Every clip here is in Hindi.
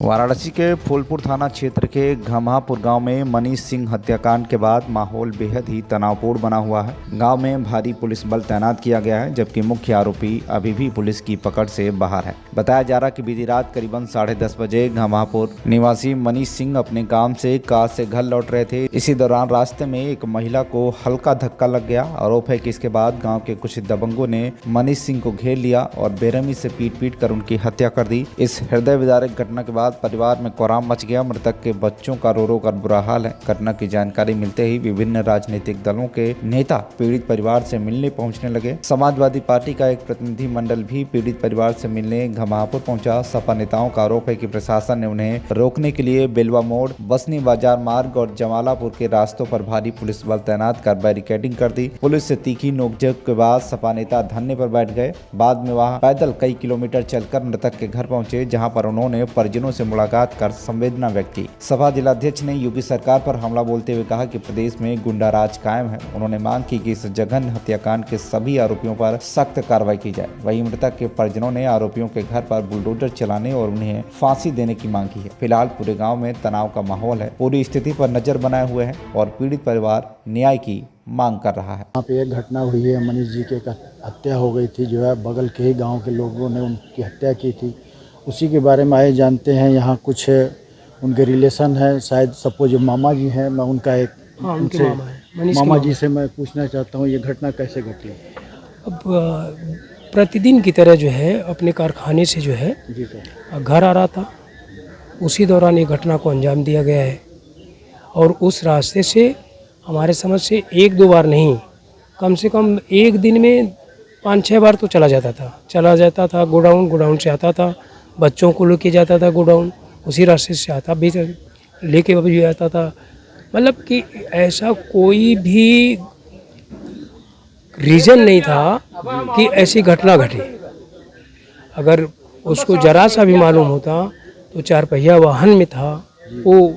वाराणसी के फूलपुर थाना क्षेत्र के घम्हापुर गांव में मनीष सिंह हत्याकांड के बाद माहौल बेहद ही तनावपूर्ण बना हुआ है। गांव में भारी पुलिस बल तैनात किया गया है, जबकि मुख्य आरोपी अभी भी पुलिस की पकड़ से बाहर है। बताया जा रहा कि बीती रात करीबन 10:30 बजे घम्हापुर निवासी मनीष सिंह अपने काम से कार से घर लौट रहे थे। इसी दौरान रास्ते में एक महिला को हल्का धक्का लग गया। आरोप है कि इसके बाद गाँव के कुछ दबंगों ने मनीष सिंह को घेर लिया और बेरहमी से पीट कर उनकी हत्या कर दी। इस हृदय विदारक घटना के बाद परिवार में कोहराम मच गया। मृतक के बच्चों का रो कर बुरा हाल है। घटना की जानकारी मिलते ही विभिन्न राजनीतिक दलों के नेता पीड़ित परिवार से मिलने पहुंचने लगे। समाजवादी पार्टी का एक प्रतिनिधि मंडल भी पीड़ित परिवार से मिलने घम्हापुर पहुंचा। सपा नेताओं का आरोप है कि प्रशासन ने उन्हें रोकने के लिए बेलवा मोड़, बसनी बाजार मार्ग और जमालापुर के रास्तों पर भारी पुलिस बल तैनात कर बैरिकेडिंग कर दी। पुलिस से तीखी नोकझोंक के बाद सपा नेता धरने पर बैठ गए। बाद में वहां पैदल कई किलोमीटर चलकर मृतक के घर पहुंचे, जहां पर उन्होंने परिजनों से मुलाकात कर संवेदना व्यक्त की। सपा जिलाध्यक्ष ने योगी सरकार पर हमला बोलते हुए कहा कि प्रदेश में गुंडा राज कायम है। उन्होंने मांग की कि इस जघन्य हत्याकांड के सभी आरोपियों पर सख्त कार्रवाई की जाए। वहीं मृतक के परिजनों ने आरोपियों के घर पर बुलडोजर चलाने और उन्हें फांसी देने की मांग की है। फिलहाल पूरे गाँव में तनाव का माहौल है। पूरी स्थिति पर नजर बनाए हुए है और पीड़ित परिवार न्याय की मांग कर रहा है। यहाँ पे एक घटना हुई है, मनीष जी के हत्या हो गई थी। जो है बगल के ही गांव के लोगों ने उनकी हत्या की थी। उसी के बारे में आए जानते हैं। यहाँ कुछ उनके रिलेशन है, शायद सपोज मामा जी हैं। मैं उनका एक उनसे मामा जी से मैं पूछना चाहता हूँ, ये घटना कैसे घटी? अब प्रतिदिन की तरह जो है अपने कारखाने से जो है जी सर, घर आ रहा था। उसी दौरान ये घटना को अंजाम दिया गया है और उस रास्ते से हमारे समझ से एक दो बार नहीं, कम से कम एक दिन में 5-6 बार तो चला जाता था। गोडाउन से आता था, बच्चों को लेके जाता था गोडाउन, उसी रास्ते से आता भी लेके भी आता था। मतलब कि ऐसा कोई भी रीज़न नहीं था कि ऐसी घटना घटे। अगर उसको जरा सा भी मालूम होता तो 4 पहिया वाहन में था, वो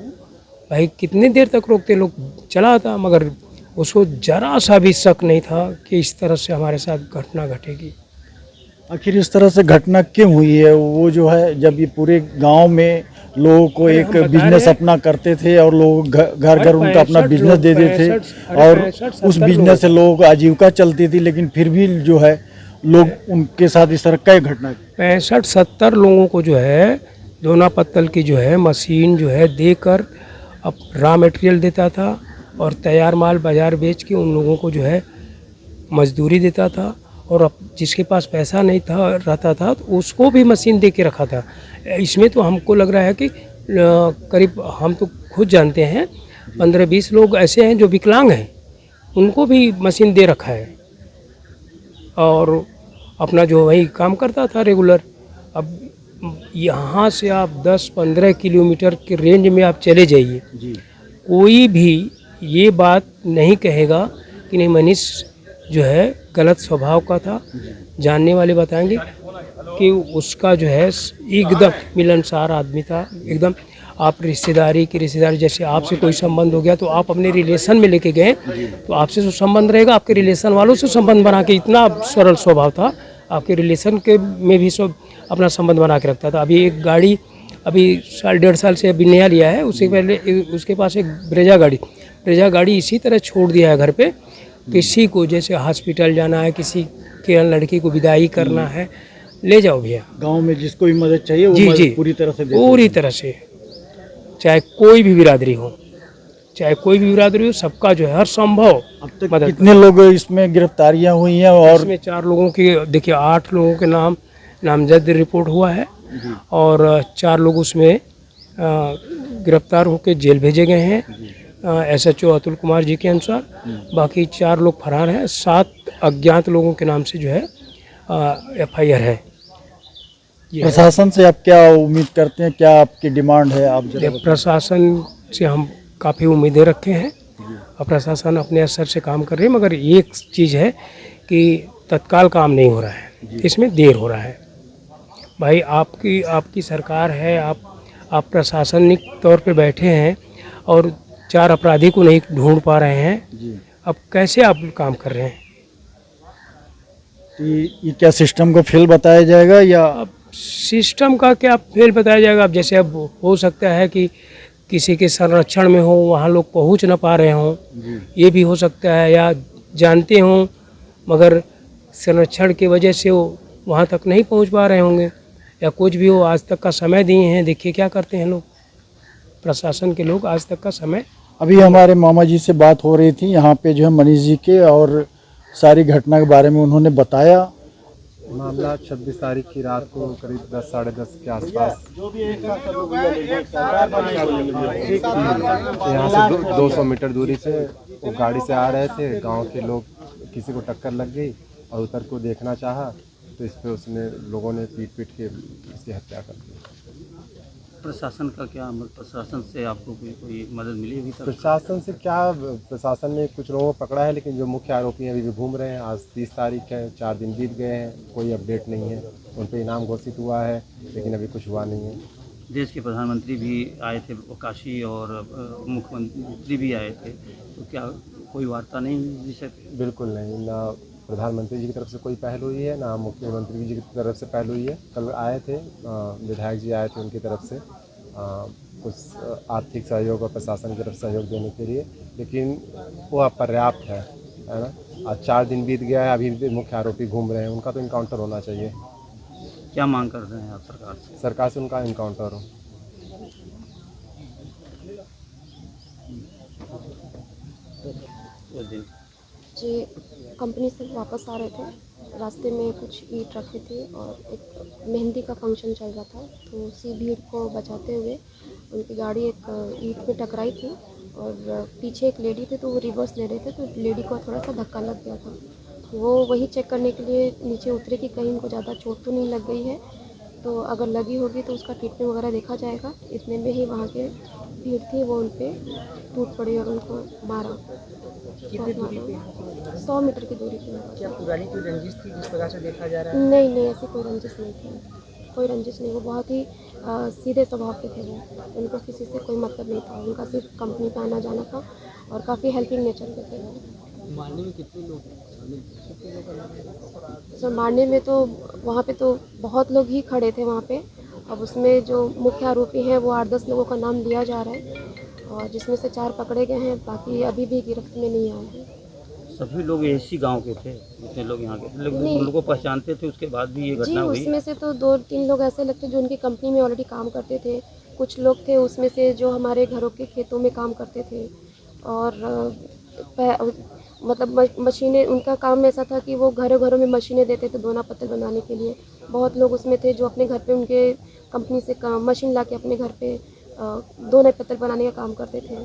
भाई कितनी देर तक रोकते, लोग चला था, मगर उसको जरा सा भी शक नहीं था कि इस तरह से हमारे साथ घटना घटेगी। आखिर इस तरह से घटना क्यों हुई है? वो जो है जब ये पूरे गांव में लोगों को एक बिजनेस अपना करते थे और लोग घर घर उनका अपना बिजनेस दे देते थे और उस बिजनेस से लोगों को आजीविका चलती थी, लेकिन फिर भी जो है लोग उनके साथ इस तरह कई घटना 65-70 लोगों को जो है दोना पत्तल की जो है मशीन जो है देकर अब रॉ मटेरियल देता था और तैयार माल बाजार बेच के उन लोगों को जो है मजदूरी देता था। और अब जिसके पास पैसा नहीं था रहता था तो उसको भी मशीन दे के रखा था। इसमें तो हमको लग रहा है कि करीब, हम तो खुद जानते हैं, 15-20 लोग ऐसे हैं जो विकलांग हैं, उनको भी मशीन दे रखा है और अपना जो वही काम करता था रेगुलर। अब यहाँ से आप 10-15 किलोमीटर के रेंज में आप चले जाइए, कोई भी ये बात नहीं कहेगा कि नहीं मनीष जो है गलत स्वभाव का था। जानने वाले बताएंगे कि उसका जो है एकदम मिलनसार आदमी था। एकदम आप रिश्तेदारी जैसे आपसे कोई संबंध हो गया तो आप अपने रिलेशन में लेके गए तो आपसे जो संबंध रहेगा आपके रिलेशन वालों से संबंध बना के, इतना सरल स्वभाव था। आपके रिलेशन के में भी सब अपना संबंध बना के रखता था। अभी एक गाड़ी अभी 1.5 साल से अभी नया लिया है, उससे पहले उसके पास एक ब्रेजा गाड़ी इसी तरह छोड़ दिया है घर पे। किसी को जैसे हॉस्पिटल जाना है, किसी के लड़की को विदाई करना है, ले जाओ भैया। गांव में जिसको भी मदद चाहिए वो जी पूरी तरह से चाहे कोई भी बिरादरी हो, सबका जो है हर संभव अब तक मदद। कितने लोग इसमें गिरफ्तारियां हुई हैं? और इसमें 4 लोगों की, देखिए 8 लोगों के नामजद रिपोर्ट हुआ है और 4 लोग उसमें गिरफ्तार होकर जेल भेजे गए हैं SHO अतुल कुमार जी के अनुसार। बाकी 4 लोग फरार हैं। 7 अज्ञात लोगों के नाम से जो है FIR है। प्रशासन से आप क्या उम्मीद करते हैं? क्या आपकी डिमांड है? आप प्रशासन से हम काफ़ी उम्मीदें रखे हैं और प्रशासन अपने असर से काम कर रही है, मगर एक चीज़ है कि तत्काल काम नहीं हो रहा है, इसमें देर हो रहा है। भाई आपकी सरकार है, आप प्रशासनिक तौर पे बैठे हैं और 4 अपराधी को नहीं ढूंढ पा रहे हैं। अब कैसे आप काम कर रहे हैं? ये क्या सिस्टम को फेल बताया जाएगा या? सिस्टम का क्या फेल बताया जाएगा। अब जैसे अब हो सकता है कि किसी के संरक्षण में हो, वहाँ लोग पहुँच ना पा रहे हों, ये भी हो सकता है, या जानते हों मगर संरक्षण की वजह से वो वहाँ तक नहीं पहुँच पा रहे होंगे, या कुछ भी हो। आज तक का समय दिए हैं, देखिए क्या करते हैं लोग, प्रशासन के लोग आज तक का समय। अभी हमारे मामा जी से बात हो रही थी यहाँ पे जो है मनीष जी के, और सारी घटना के बारे में उन्होंने बताया। मामला 26 तारीख की रात को करीब 10 साढ़े 10 के आसपास यहाँ से 200 मीटर दूरी से वो गाड़ी से आ रहे थे। गांव के लोग, किसी को टक्कर लग गई और उतर को देखना चाहा तो इस पे उसने लोगों ने पीट के इसकी हत्या कर दी। प्रशासन का क्या, प्रशासन से आपको कोई मदद मिली अभी तक? प्रशासन से क्या, प्रशासन ने कुछ लोगों को पकड़ा है, लेकिन जो मुख्य आरोपी हैं अभी भी घूम रहे हैं। आज 30 तारीख है, 4 दिन बीत गए हैं, कोई अपडेट नहीं है। उन पर इनाम घोषित हुआ है लेकिन अभी कुछ हुआ नहीं है। देश के प्रधानमंत्री भी आए थे काशी और मुख्यमंत्री भी आए थे, तो क्या कोई वार्ता नहीं हुई जिससे? बिल्कुल नहीं, ना प्रधानमंत्री जी की तरफ से कोई पहल हुई है, ना मुख्यमंत्री जी की तरफ से पहल हुई है। कल आए थे विधायक जी आए थे उनकी तरफ से कुछ आर्थिक सहयोग और प्रशासन की तरफ सहयोग देने के लिए, लेकिन वो अपर्याप्त है ना। आज 4 दिन बीत गया है, अभी भी मुख्य आरोपी घूम रहे हैं। उनका तो इनकाउंटर होना चाहिए। क्या मांग कर रहे हैं आप सरकार से? सरकार से उनका इनकाउंटर हो। जी, कंपनी से वापस आ रहे थे, रास्ते में कुछ ईंट रखे थे और एक मेहंदी का फंक्शन चल रहा था, तो उसी भीड़ को बचाते हुए उनकी गाड़ी एक ईंट में टकराई थी और पीछे एक लेडी थी, तो वो रिवर्स ले रहे थे, तो लेडी को थोड़ा सा धक्का लग गया था। वो वही चेक करने के लिए नीचे उतरे कि कहीं उनको ज़्यादा चोट तो नहीं लग गई है, तो अगर लगी होगी तो उसका ट्रीटमेंट वगैरह देखा जाएगा। इतने में ही वहाँ के भीड़ थी, वो उन पर टूट पड़ी और उनको मारा। कितनी दूरी पे? 100 मीटर की दूरी पे। क्या पुरानी कोई रंजिश थी जिस प्रकार से देखा जा रहा है? नहीं, ऐसी कोई रंजिश नहीं थी, कोई रंजिश नहीं। वो बहुत ही सीधे स्वभाव के थे। वो, उनको किसी से कोई मतलब नहीं था, उनका सिर्फ कंपनी पे आना जाना था और काफ़ी हेल्पिंग नेचर के थे वो। मारने में कितने लोग? सो मारने में तो वहाँ पे तो बहुत लोग ही खड़े थे वहाँ पे। अब उसमें जो मुख्य आरोपी हैं वो 8-10 लोगों का नाम लिया जा रहा है, और जिसमें से 4 पकड़े गए हैं, बाकी अभी भी गिरफ्त में नहीं आए हैं। सभी लोग इसी गांव के थे, जितने लोग यहाँ के, लेकिन नहीं। उन लोगों को पहचानते थे, उसके बाद भी ये जी, घटना हुई। उसमें से तो 2-3 लोग ऐसे लगते जो उनकी कंपनी में ऑलरेडी काम करते थे। कुछ लोग थे उसमें से जो हमारे घरों के खेतों में काम करते थे, और मतलब मशीनें, उनका काम ऐसा था कि वो घरों घरों में मशीनें देते थे दोना पत्तल बनाने के लिए। बहुत लोग उसमें थे जो अपने घर पे उनके कंपनी से मशीन ला के अपने घर पे दोना पत्तल बनाने का काम करते थे।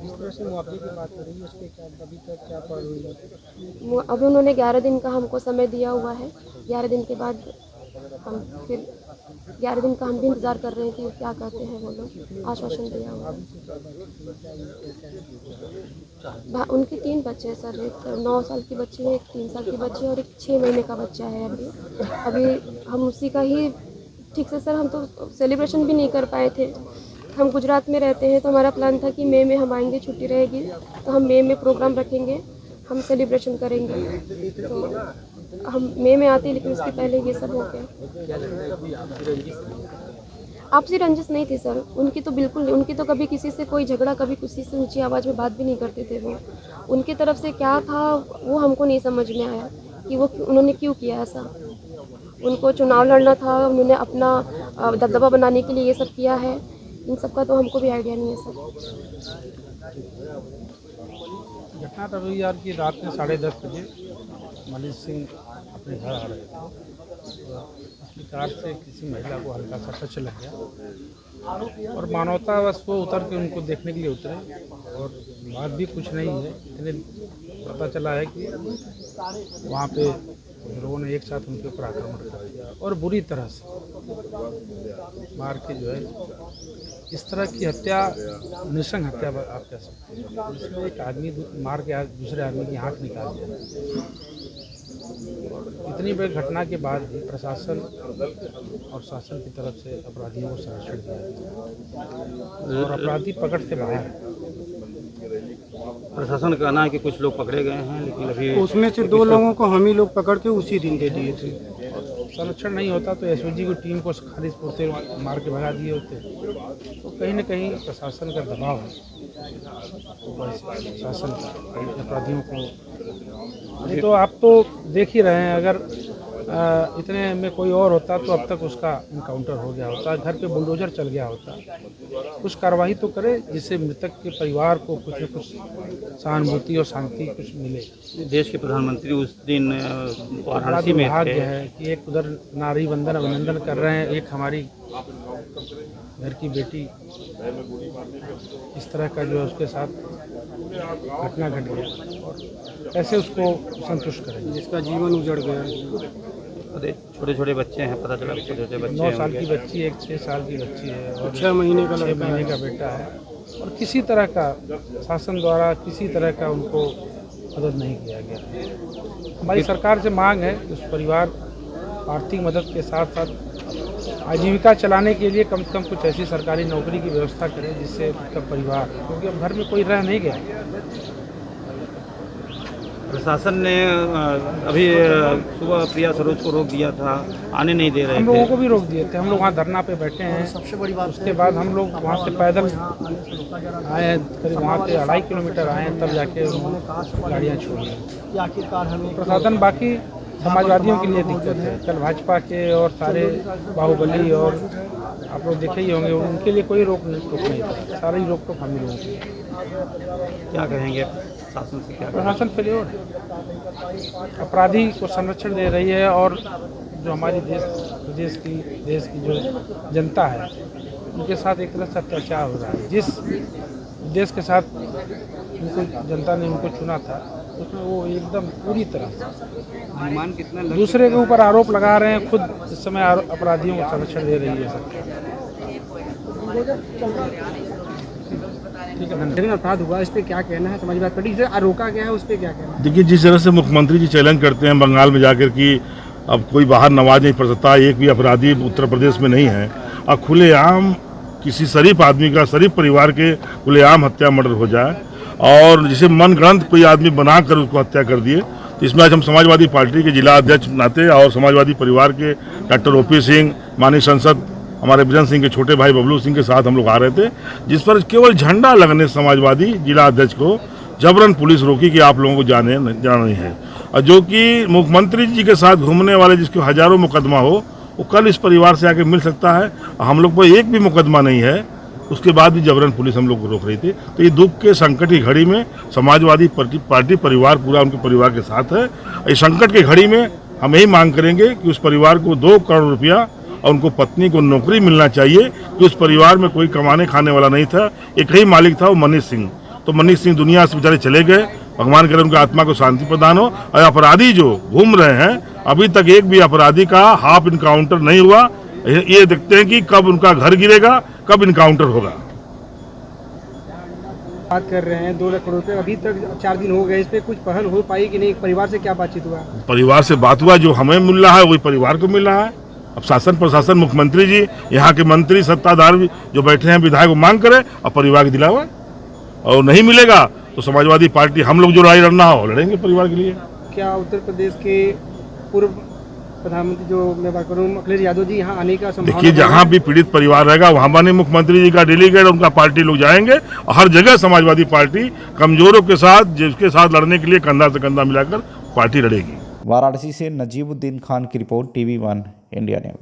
जिस तरह से मुआवजे की बात हो रही है, उसके क्या अभी तक क्या पड़ रही है? अभी उन्होंने 11 दिन का हमको समय दिया हुआ है। 11 दिन के बाद हम फिर 11 दिन का हम भी इंतज़ार कर रहे हैं कि क्या कहते हैं वो लोग। आश्वासन दिया हुआ है। उनके 3 बच्चे हैं सर, एक 9 साल की बच्ची है, एक 3 साल की बच्ची है और एक 6 महीने का बच्चा है। अभी हम उसी का ही ठीक से सर, हम तो सेलिब्रेशन भी नहीं कर पाए थे। हम गुजरात में रहते हैं, तो हमारा प्लान था कि मई में हम आएंगे, छुट्टी रहेगी तो हम मई में प्रोग्राम रखेंगे, हम सेलिब्रेशन करेंगे। तो हम मई में आते, लेकिन उसके पहले ये सब हो गया। आपसी रंजिश नहीं थी सर, उनकी तो बिल्कुल नहीं। उनकी तो कभी किसी से कोई झगड़ा, कभी किसी से ऊंची आवाज़ में बात भी नहीं करते थे वो। उनकी तरफ से क्या था वो हमको नहीं समझ में आया कि वो उन्होंने क्यों किया ऐसा। उनको चुनाव लड़ना था, उन्होंने अपना दबदबा बनाने के लिए ये सब किया है। इन सब का तो हमको भी आइडिया नहीं है सर। घटना रविवार की रात में 10:30 बजे मनीष सिंह अपने घर आ रहे थे, अपनी कार से किसी महिला को हल्का सा टच लग गया और मानवतावश वो उतर के उनको देखने के लिए उतरे, और बात भी कुछ नहीं है। इतने पता चला है कि वहाँ पे लोगों ने एक साथ उनके ऊपर आक्रमण कर दिया और बुरी तरह से मार के जो है, इस तरह की हत्या नृशंस हत्या आप कह सकते हैं, जिसमें एक आदमी मार के दूसरे आदमी की आँख निकाल दिया। इतनी बड़ी घटना के बाद भी प्रशासन और शासन की तरफ से अपराधियों को संरक्षण दिया गया और अपराधी पकड़ से बाहर है। प्रशासन का कहना है कि कुछ लोग पकड़े गए हैं, लेकिन अभी उसमें से 2 लोगों को हम ही लोग पकड़ के उसी दिन दे दिए थे। संरक्षण नहीं होता तो एसओजी की टीम को खाली पुरते मार के भगा दिए होते। तो कहीं न कहीं प्रशासन का दबाव है, शासन का अपराधियों को। नहीं तो आप तो देख ही रहे हैं, अगर इतने में कोई और होता तो अब तक उसका इनकाउंटर हो गया होता, घर पे बुलडोजर चल गया होता। कुछ कार्रवाई तो करे जिससे मृतक के परिवार को कुछ न कुछ सहानुभूति और शांति कुछ मिले। देश के प्रधानमंत्री उस दिन वाराणसी में भाग्य थे। है कि एक उधर नारी वंदन अभिनंदन कर रहे हैं, एक हमारी घर की बेटी इस तरह का जो है उसके साथ घटना घट गया, और कैसे उसको संतुष्ट करें जिसका जीवन उजड़ गया। अरे छोटे छोटे बच्चे हैं, पता चला छोटे छोटे बच्चे 9 हैं साल की उनके। बच्ची, एक 6 साल की बच्ची है और 6 महीने का बेटा है, और किसी तरह का शासन द्वारा किसी तरह का उनको मदद नहीं किया गया। हमारी सरकार से मांग है कि उस परिवार को आर्थिक मदद के साथ साथ आजीविका चलाने के लिए कम से कम कुछ ऐसी सरकारी नौकरी की व्यवस्था करें जिससे उसका परिवार, क्योंकि अब घर में कोई रह नहीं गया। प्रशासन ने अभी सुबह प्रिया सरोज को रोक दिया था, आने नहीं दे रहे हम लोगों थे। को भी रोक दिए थे, हम लोग वहाँ धरना पे बैठे हैं। सबसे बड़ी बात, उसके बाद हम लोग वहाँ से पैदल आए हैं, करीब वहाँ से 2.5 किलोमीटर आए हैं, तब जाके गाड़ियाँ छोड़ी। आखिरकार प्रशासन बाकी समाजवादियों के लिए दिक्कत है, कल भाजपा के और सारे बाहुबली और आप लोग देखे ही होंगे, उनके लिए कोई रोक नहीं था, सारी रोक टोक हम लोगों की। क्या कहेंगे शासन से? क्या प्रशासन फेल्योर है, अपराधी को संरक्षण दे रही है, और जो हमारी देश की जो जनता है उनके साथ एक तरह से अत्याचार हो रहा है। जिस देश के साथ उनको जनता ने उनको चुना था उसमें वो एकदम पूरी तरह से दूसरे के ऊपर आरोप लगा रहे हैं, खुद इस समय अपराधियों को संरक्षण दे रही है सरकार। ठीक है, अपराध हुआ, इस पे क्या कहना है? समाजवादी पार्टी से रोका गया है, उस पे क्या कहना है? देखिए, जिस तरह से मुख्यमंत्री जी चैलेंज करते हैं बंगाल में जाकर कि अब कोई बाहर नवाज नहीं पड़ सकता, एक भी अपराधी उत्तर प्रदेश में नहीं है, और खुलेआम किसी शरीफ आदमी का, शरीफ परिवार के खुलेआम हत्या मर्डर हो जाए, और जिसे मनगढ़ंत कोई आदमी बनाकर उसको हत्या कर दिए, तो इसमें आज हम समाजवादी पार्टी के जिला अध्यक्ष नाते और समाजवादी परिवार के डॉक्टर ओपी सिंह, माननीय सांसद हमारे बिजन सिंह के छोटे भाई बबलू सिंह के साथ हम लोग आ रहे थे, जिस पर केवल झंडा लगने समाजवादी जिला अध्यक्ष को जबरन पुलिस रोकी कि आप लोगों को जाना नहीं है। और जो कि मुख्यमंत्री जी के साथ घूमने वाले जिसके हजारों मुकदमा हो, वो कल इस परिवार से आके मिल सकता है। हम लोग पर एक भी मुकदमा नहीं है, उसके बाद भी जबरन पुलिस हम लोग को रोक रही थी। तो ये दुख के संकट की घड़ी में समाजवादी पार्टी परिवार पूरा उनके परिवार के साथ है। इस संकट की घड़ी में हम यही मांग करेंगे कि उस परिवार को 2 करोड़ रुपया और उनको पत्नी को नौकरी मिलना चाहिए, कि उस परिवार में कोई कमाने खाने वाला नहीं था, एक ही मालिक था, वो मनीष सिंह। तो मनीष सिंह दुनिया से बेचारे चले गए, भगवान करे उनकी आत्मा को शांति प्रदान हो। और अपराधी जो घूम रहे हैं, अभी तक एक भी अपराधी का हाफ इनकाउंटर नहीं हुआ। ये देखते हैं कि कब उनका घर गिरेगा, कब इनकाउंटर होगा। बात कर रहे हैं 2 लाख करोड़ रुपये, अभी तक 4 दिन हो गए, इस पे कुछ पहल हो पाई कि नहीं? परिवार से क्या बातचीत हुआ? परिवार से बात हुआ, जो हमें मिल रहा है वही परिवार को मिल रहा है। अब शासन प्रशासन, मुख्यमंत्री जी, यहाँ के मंत्री सत्ताधार जो बैठे हैं, विधायक को मांग करे और परिवार के दिलावा, और नहीं मिलेगा तो समाजवादी पार्टी हम लोग जो लड़ाई लड़ना हो लड़ेंगे परिवार के लिए। क्या उत्तर प्रदेश के पूर्व प्रधानमंत्री जो मैं बात करूँ अखिलेश यादव जी यहाँ आने का संभावना? देखिए, जहाँ भी पीड़ित परिवार रहेगा वहाँ माननीय मुख्यमंत्री जी का डेलीगेट, उनका पार्टी लोग जाएंगे, और हर जगह समाजवादी पार्टी कमजोरों के साथ, जिसके साथ लड़ने के लिए कंधा से कंधा मिलाकर पार्टी लड़ेगी। वाराणसी से नजीबुद्दीन खान की रिपोर्ट, TV1 इंडिया न्यूज।